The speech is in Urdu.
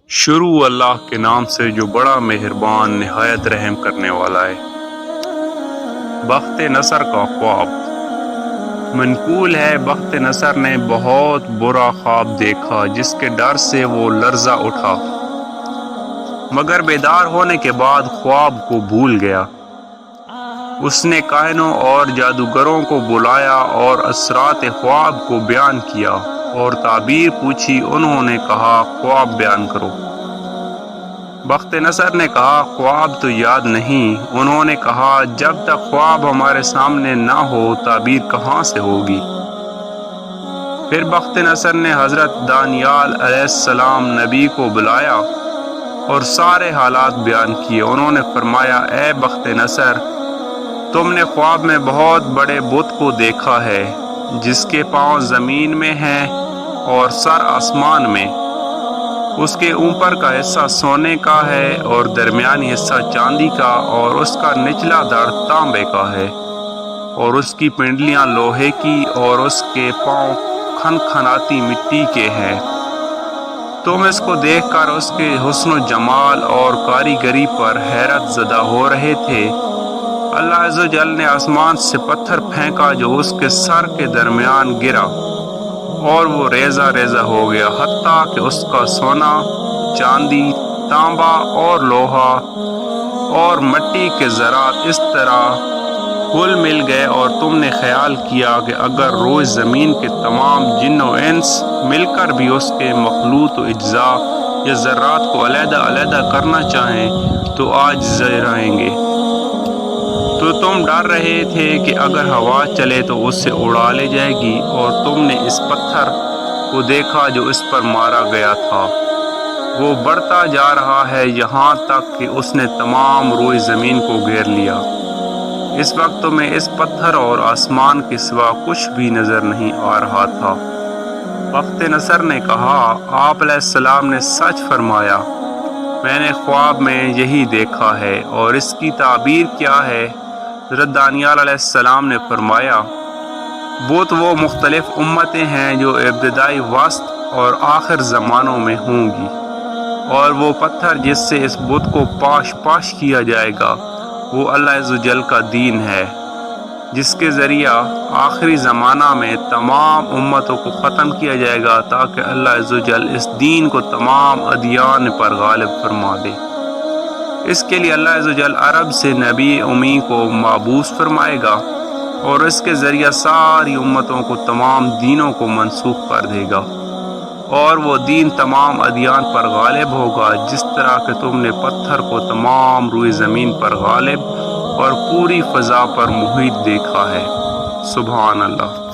شروع اللہ کے نام سے جو بڑا مہربان نہایت رحم کرنے والا ہے۔ بخت نصر کا خواب۔ منقول ہے بخت نصر نے بہت برا خواب دیکھا جس کے ڈر سے وہ لرزہ اٹھا، مگر بیدار ہونے کے بعد خواب کو بھول گیا۔ اس نے کاہنوں اور جادوگروں کو بلایا اور اسرات خواب کو بیان کیا اور تعبیر پوچھی۔ انہوں نے کہا خواب بیان کرو۔ بخت نصر نے کہا خواب تو یاد نہیں۔ انہوں نے کہا جب تک خواب ہمارے سامنے نہ ہو تعبیر کہاں سے ہوگی؟ پھر بخت نصر نے حضرت دانیال علیہ السلام نبی کو بلایا اور سارے حالات بیان کیے۔ انہوں نے فرمایا اے بخت نصر، تم نے خواب میں بہت بڑے بت کو دیکھا ہے جس کے پاؤں زمین میں ہیں اور سر آسمان میں۔ اس کے اوپر کا حصہ سونے کا ہے اور درمیانی حصہ چاندی کا، اور اس کا نچلا دڑ تانبے کا ہے، اور اس کی پنڈلیاں لوہے کی اور اس کے پاؤں کھنکھناتی مٹی کے ہیں۔ تم اس کو دیکھ کر اس کے حسن و جمال اور کاریگری پر حیرت زدہ ہو رہے تھے۔ اللہ عز و جل نے آسمان سے پتھر پھینکا جو اس کے سر کے درمیان گرا اور وہ ریزہ ریزہ ہو گیا، حتیٰ کہ اس کا سونا، چاندی، تانبا اور لوہا اور مٹی کے ذرات اس طرح گل مل گئے، اور تم نے خیال کیا کہ اگر روز زمین کے تمام جن و انس مل کر بھی اس کے مخلوط و اجزاء یا ذرات کو علیحدہ علیحدہ کرنا چاہیں تو عاجز رہیں گے۔ تو تم ڈر رہے تھے کہ اگر ہوا چلے تو اسے اڑا لے جائے گی، اور تم نے اس پتھر کو دیکھا جو اس پر مارا گیا تھا۔ وہ بڑھتا جا رہا ہے یہاں تک کہ اس نے تمام روئے زمین کو گھیر لیا۔ اس وقت تمہیں اس پتھر اور آسمان کے سوا کچھ بھی نظر نہیں آ رہا تھا۔ بخت نصر نے کہا آپ علیہ السلام نے سچ فرمایا، میں نے خواب میں یہی دیکھا ہے، اور اس کی تعبیر کیا ہے؟ حضرت دانیال علیہ السلام نے فرمایا بت وہ مختلف امتیں ہیں جو ابتدائی، وسط اور آخر زمانوں میں ہوں گی، اور وہ پتھر جس سے اس بت کو پاش پاش کیا جائے گا وہ اللہ عز و جل کا دین ہے، جس کے ذریعہ آخری زمانہ میں تمام امتوں کو ختم کیا جائے گا تاکہ اللہ عز و جل اس دین کو تمام ادیان پر غالب فرما دے۔ اس کے لیے اللہ عز و جل عرب سے نبی امی کو مبعوث فرمائے گا، اور اس کے ذریعہ ساری امتوں کو تمام دینوں کو منسوخ کر دے گا، اور وہ دین تمام ادیان پر غالب ہوگا، جس طرح کہ تم نے پتھر کو تمام روئے زمین پر غالب اور پوری فضا پر محیط دیکھا ہے۔ سبحان اللہ۔